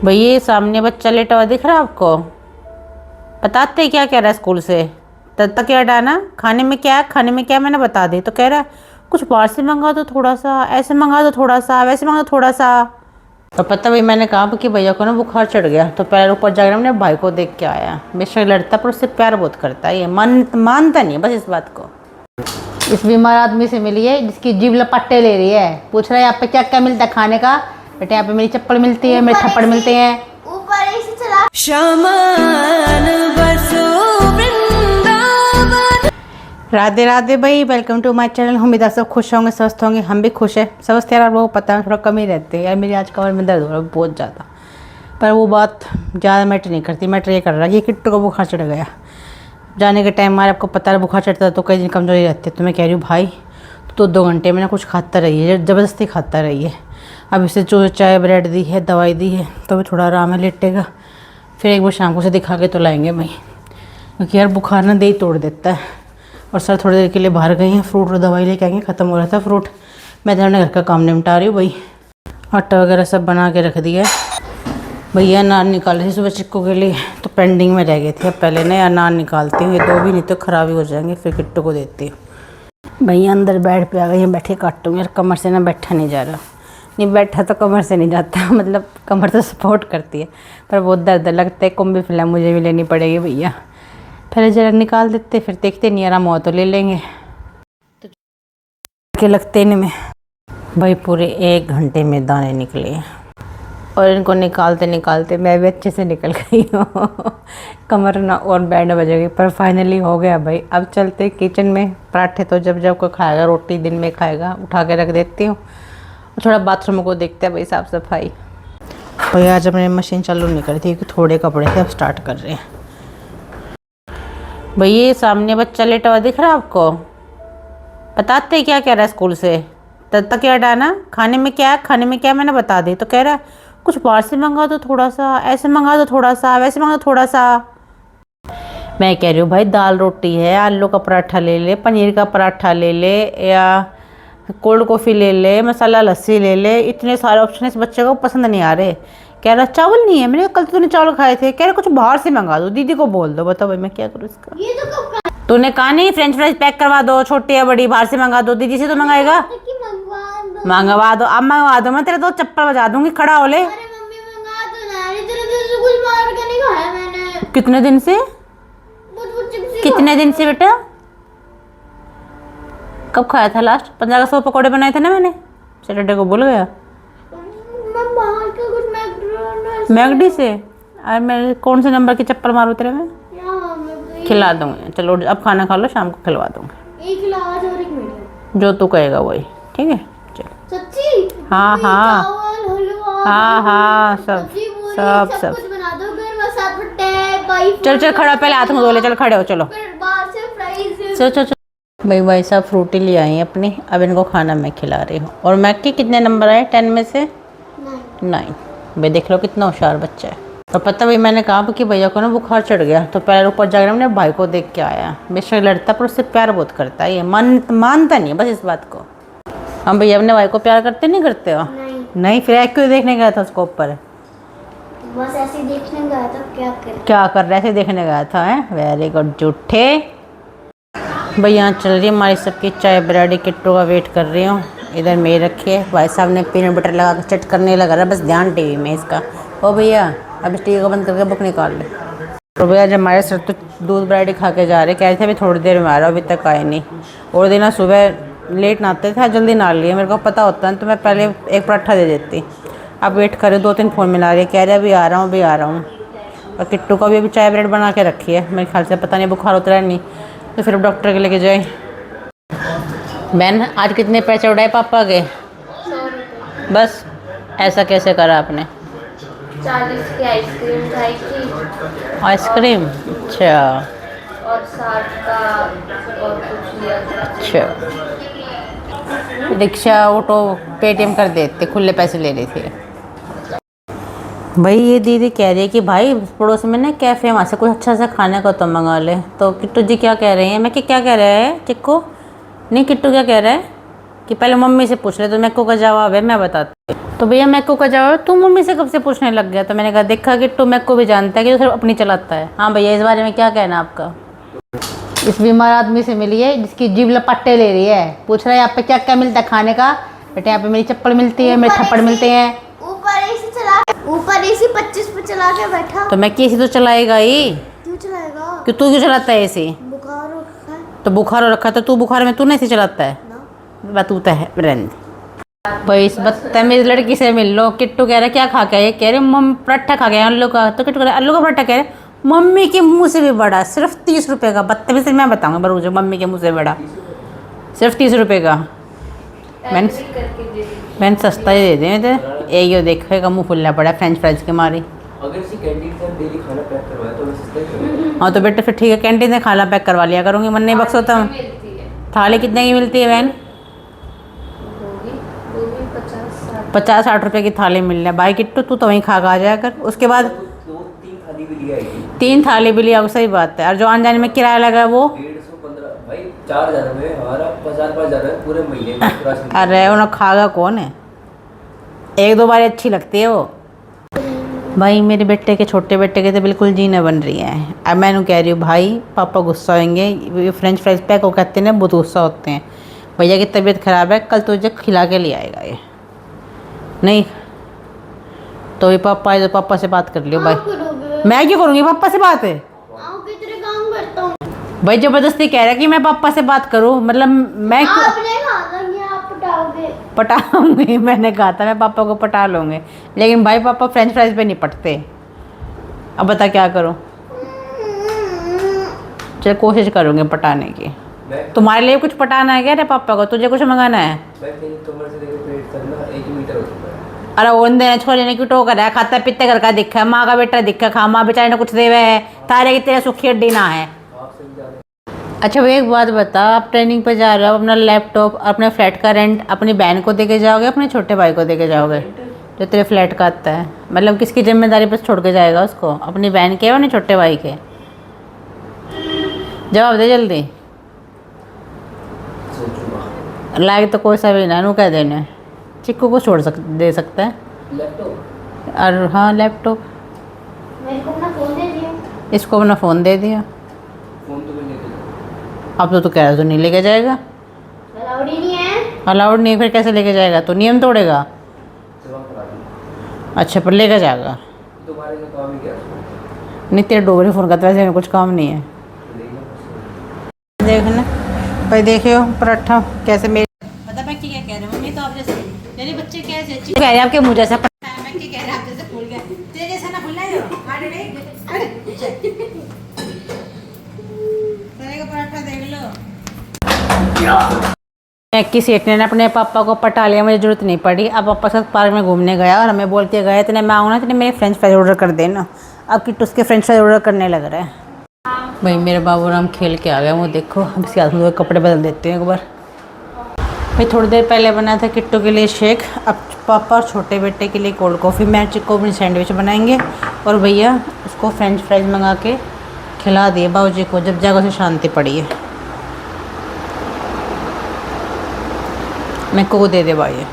भैया सामने बच्चा लेटा हुआ दिख रहा है आपको? बताते क्या कह रहा है स्कूल से? तब तक क्या डाना खाने में क्या है, खाने में क्या, मैंने बता दी तो कह रहा है कुछ बाहर से मंगा दो, थोड़ा सा ऐसे मंगा दो, थोड़ा सा वैसे मंगा दो, थोड़ा सा। तो पता भाई मैंने कहा कि भैया को ना बुखार चढ़ गया, तो पहले ऊपर जाकर मैंने भाई को देख के आया। बेशक लड़ता पर उससे प्यार बहुत करता है, ये मानता नहीं है बस इस बात को। इस बीमार आदमी से मिली है जिसकी जीभ लपट्टे ले रही है, पूछ रहा है यहाँ पे क्या क्या मिलता है खाने का। बेटे यहाँ पे मेरी चप्पल मिलती है, मेरे थप्पड़ मिलते हैं। ऊपर ऐसे चला राधे राधे भाई, वेलकम टू माय चैनल। उम्मीद है सब खुश होंगे, स्वस्थ होंगे, हम भी खुश हैं। समझते यार वो पता है थोड़ा कम ही रहते हैं यार, मेरी आज कमर में दर्द हो रहा है बहुत ज़्यादा, पर वो बात ज़्यादा मैटर नहीं करती। मैटर ये कर रहा है कि किट्टू को बुखार चढ़ गया। जाने के टाइम हमारे आपको पता है बुखार चढ़ता है तो कई दिन कमजोरी रहती है। तो मैं कह रही हूँ भाई तो 2 घंटे में ना कुछ खाता रहिए, ज़बरदस्ती खाता रहिए। अब इसे जो चाय ब्रेड दी है, दवाई दी है, तो भी थोड़ा आराम है, लेटेगा। फिर एक बार शाम को से दिखा के तो लाएंगे भाई, क्योंकि यार बुखार ना दे ही तोड़ देता है। और सर थोड़ी देर के लिए बाहर गए हैं, फ्रूट और दवाई लेके आएंगे। ख़त्म हो रहा था फ्रूट, मैं इधर घर का काम निपटा रही हूँ भाई। आटा वगैरह सब बना के रख दिया है। भैया नान निकाले थे सुबह चिक्कू के लिए, तो पेंडिंग में रह गए थे। अब पहले ना यार नान निकालती हूँ, ये 2 भी नहीं तो ख़राब ही हो जाएंगे, फिर किट्टू को देती हूँ। भैया अंदर बेड पे आ गई हैं, बैठे काटूँ यार, कमर से ना बैठा नहीं जा रहा। नहीं बैठा तो कमर से नहीं जाता मतलब कमर तो सपोर्ट करती है, पर बहुत दर्द लगता है। कुंभी फिल्म मुझे भी लेनी पड़ेगी भैया। पहले जरा निकाल देते, फिर देखते नहीं आराम हुआ तो ले लेंगे। तो के लगते नहीं में भाई पूरे 1 घंटे में दाने निकले हैं, और इनको निकालते निकालते मैं भी अच्छे से निकल गई हूँ कमर ना और बैंड बजेगी, पर फाइनली हो गया भाई। अब चलते किचन में। पराठे तो जब जब कोई खाएगा, रोटी दिन में खाएगा, उठा के रख देती हूँ। थोड़ा बाथरूम को देखते हैं भाई, साफ़ सफाई। भाई आज अपनी मशीन चालू नहीं करी थी क्योंकि थोड़े कपड़े थे, अब स्टार्ट कर रहे हैं। भैया सामने बच्चा लेटा हुआ दिख रहा है आपको? बताते क्या कह रहा है स्कूल से? तब तक क्या डाना खाने में क्या है, खाने में क्या, मैंने बता दी तो कह रहा है कुछ बाहर से मंगा दो, थोड़ा सा ऐसे मंगा दो, थोड़ा सा वैसे मंगा दो, थोड़ा सा। मैं कह रही हूँ भाई दाल रोटी है, आलू का पराठा ले ले, पनीर का पराठा ले ले, या कोल्ड कॉफ़ी ले ले, मसाला लस्सी ले ले। इतने सारे ऑप्शन इस बच्चे को पसंद नहीं आ रहे। कह रहा चावल नहीं है, मैंने कल तूने चावल खाए थे। कह रहा कुछ बाहर से मंगा दो, दीदी को बोल दो। बताओ भाई मैं क्या करूँ इसका? ये तो कब तूने कहा नहीं फ्रेंच फ्राइज पैक करवा दो, छोटी या बड़ी, बाहर से मंगा दो। दीदी से तो मंगाएगा, मंगवा दो। अब मंगवा दो, मैं तेरे तो चप्पल बजा दूंगी, खड़ा हो ले। अरे मम्मी मंगा दो ना, इतने दिन से कुछ मार के नहीं खाया मैंने। कितने दिन से? कितने दिन से बेटा? कब खाया था लास्ट? 15 अगस्त को पकौड़े बनाए थे ना मैंने, सैटरडे को भूल गया। मैं बाहर का कुछ मैकडॉनल्ड्स मैगडी से? अरे मैं कौन से नंबर की चप्पल मारूँ तेरे में? खिला दूंगी, चलो अब खाना खा लो, शाम को खिलवा दूंगी। एक लार्ज और एक मीडियम, जो तू कहेगा वही, ठीक है चल। सच्ची? हाँ हाँ चावल, हलवा, हाँ सब सब्जी, पूरी, सब सब कुछ बना दो। फिर मैं साथ में टैब बाई, चल चल खड़ा, पहले हाथ मुँह धो ले, चल खड़े हो चलो। फिर बाहर से फ्राइज। चल चल चल भाई साहब फ्रूटी ले आई हैं अपनी, अब इनको खाना मैं खिला रही हूँ। और मैक के कितने नंबर आए 10 में से? 9। भाई देख लो कितना होशियार बच्चा है। तो पता भाई मैंने कहा कि भैया को ना बुखार चढ़ गया, तो पहले ऊपर जाकर मैंने भाई को देख के आया। बेशक लड़ता पर उससे प्यार बहुत करता है, ये मानता नहीं है बस इस बात को। हम भैया अपने भाई को प्यार करते नहीं करते हो? नहीं फिर क्यों देखने गया था उसको ऊपर? बस ऐसे देखने गया था, क्या कर रहे थे? देखने गया था है? वेरी गुड झूठे। भाई यहाँ चल रही है हमारी सबकी चाय ब्रेड, किट्टू का वेट कर रही हूँ। इधर मेरी रखी है, भाई साहब ने पीनट बटर लगा कर चट करने लगा रहा, बस ध्यान टीवी में इसका। ओ भैया अब इस टीवी को बंद करके बुक निकाल ले। तो भैया जब हमारे सर तो दूध ब्रेड ही खा के जा रहे, कह रहे थे अभी थोड़ी देर में आ रहा, अभी तक आए नहीं। और दिन सुबह लेट नहाते थे, जल्दी नहा लिए। मेरे को पता होता है तो मैं पहले एक पराठा दे देती। अब वेट करे, 2-3 फ़ोन मिला रही है, कह रहे अभी आ रहा हूँ, अभी आ रहा हूँ। और किट्टू को भी अभी चाय ब्रेड बना के रखी है, मेरे ख्याल से पता नहीं बुखार उतरा नहीं, तो फिर डॉक्टर के लेके जाए। बहन आज कितने पैसे उड़ाए पापा के? 100 रुपये। बस ऐसा कैसे करा आपने? 40 की आइसक्रीम खाई थी। आइसक्रीम? अच्छा और 60 का और कुछ लिया था। अच्छा, रिक्शा ऑटो पेटीएम कर देते, खुले पैसे ले रही थी। भाई ये दीदी कह रही है कि भाई पड़ोस में ना कैफ़े है, वहाँ से कुछ अच्छा सा खाने को तो मंगा ले। तो किट्टू जी क्या कह रहे हैं? मैं कि क्या कह रहा है चिक्कू? नहीं किट्टू क्या कह रहा है? कि पहले मम्मी से पूछ ले, तो मैक्को का जवाब है, मैं बताती हूँ। तो भैया मैक्को का जवाब है, तू मम्मी से कब से पूछने लग गया? तो मैंने कहा देखा कि तो मैक्को भी जानता है कि तो सिर्फ अपनी चलाता है। हाँ भैया, इस बारे में क्या कहना आपका? इस बीमार आदमी से मिली है जिसकी जीभ लपट्टे ले रही है, पूछ रहा है यहाँ पे क्या क्या मिलता है खाने का। बेटे यहाँ पे मेरी चप्पल मिलती है, मेरे थप्पड़ मिलते हैं। ऊपर एसी 25 पे चला के बैठा। तो मैं एसी तो चलाएगा ही। क्यों चलाएगा? कि तू क्यों चलाता है एसी? बुखार हो रखा है। तो बुखार हो रखा है, तो तू बुखार में तू नहीं चलाता है ना। बात तू है ब्रेंड। भाई इस बदतमीज लड़की से मिल लो। किट्टू कह रहा क्या खा के आए? कह रहे मम्मी पराठा खा गया आलू का। तो किट्टू कह रहा आलू का पराठा। कह रहे मम्मी के मुंह से भी बड़ा, सिर्फ 30 रुपये का। बदतमीज से मैं बताऊंगा बरूज, मम्मी के मुंह से बड़ा सिर्फ 30 रुपये का। मैंने सस्ता ही दे दें तो ये देखेगा मुँह फुलना पड़ा फ्रेंच फ्राइज के मारे। अगर इसी कैंटीन से डेली खाना पैक करवाया तो मैं सस्ता ही करूँगा। हाँ तो बेटे फिर ठीक है, कैंटीन से खाना पैक करवा लिया करूँगी, मन नहीं बख्श होता। थाली कितने की मिलती है बहन? 50-60 रुपये की थाली मिल रहा है। भाई किट्टू तू तो वहीं खा आ जाया कर। उसके बाद 2-3 थाली भी लिया है। 3 थाली भी लिया, सही बात है। और जो आने जाने में किराया लगा वो 150-15 भाई 4,000 में हमारा 5,000 है पूरे महीने में राशन। अरे उन्हें खागा कौन है? 1-2 बार अच्छी लगती है वो। भाई मेरे बेटे के छोटे बेटे के तो बिल्कुल जी न बन रही है। अब मैं कह रही हूँ भाई पापा गुस्सा होंगे, ये फ्रेंच फ्राइज पैक वो कहते हैं ना बहुत गुस्सा होते हैं। भैया की तबीयत ख़राब है, कल तुझे खिला के ले आएगा ये। नहीं तो ये पापा आए तो पापा से बात कर लियो भाई। मैं क्यों करूँगी पापा से बात है? काम करता हूँ भाई जबरदस्ती कह रहा है कि मैं पापा से बात करूँ, मतलब मैं आपने कहा था कि आप पटाओगे। पटाऊंगी। मैंने कहा था मैं पापा को पटा लूँगे, लेकिन भाई पापा फ्रेंच फ्राइज पे नहीं पटते। अब बता क्या करूँ? चल कोशिश करूँगी पटाने की। तुम्हारे लिए कुछ पटाना है क्या रे पापा को? तुझे कुछ मंगाना है? अरे ओन देने छोड़ने की टोकर है, खाता पीते घर का दिखा है, माँ का बेटा दिखा खा, माँ बेचारे ने कुछ देवे है, तारे की तेरे सुखी हड्डी ना है। अच्छा वो एक बात बता, आप ट्रेनिंग पे जा रहे हो, अपना लैपटॉप अपने फ्लैट का रेंट अपनी बहन को दे के जाओगे, अपने छोटे भाई को दे के जाओगे जो तेरे फ्लैट का आता है? मतलब किसकी जिम्मेदारी पर छोड़ के जाएगा उसको? अपनी बहन के या अपने छोटे भाई के? जवाब दे जल्दी। लाइक तो कोई सा भी ना नू कह देने, चिक्कू को दे सकता है लैपटॉप। और हाँ लैपटॉप। मेरे को अपना फोन दे दिया। इसको अपना फ़ोन दे दिया। फोन तो मैं लेके अब तो तू कह रहा तो नहीं लेके जाएगा। अलाउड ही नहीं है। अलाउड नहीं, फिर कैसे लेके जाएगा? तो नियम तोड़ेगा। अच्छा पर लेके जाएगा। तुम्हारे से काम ही क्या? नहीं तेरे डोगरी फ़ोन का तो वैसे में कुछ काम नहीं है। देखना भाई, देखियो पराठा कैसे मेरे बता मैं क्या कह रहे हो? मम्मी तो आप जैसे मेरे बच्चे कैसे कह रहे हैं आपके मुँह जैसा मैं क्या कह रहा आप जैसे फूल गया, तेरे जैसा ना फूलना है। पराठा देख लो। की सेठ ने अपने पापा को पटा लिया, मुझे जरूरत नहीं पड़ी। अब पापा साथ पार्क में घूमने गया और हमें बोल के गया इतने मैं आऊँ ना इतने मेरे फ्रेंच फ्राइज ऑर्डर कर देना। अब किट्टू उसके फ्रेंच फ्राइज ऑर्डर करने लग रहा है। भाई मेरे बाबू राम खेल के आ गया, वो देखो। अब इसके हाथ में कपड़े बदल देते हैं एक बार। भाई थोड़ी देर पहले बनाया था किट्टू के लिए शेक, अब पापा और छोटे बेटे के लिए कोल्ड कॉफ़ी। मैं चिक्को अपनी सैंडविच बनाएंगे और भैया उसको फ्रेंच फ्राइज मंगा के खिला दिए बाबूजी को, जब जाकर उसे शांति पड़ी है। मैं को दे दे भाई।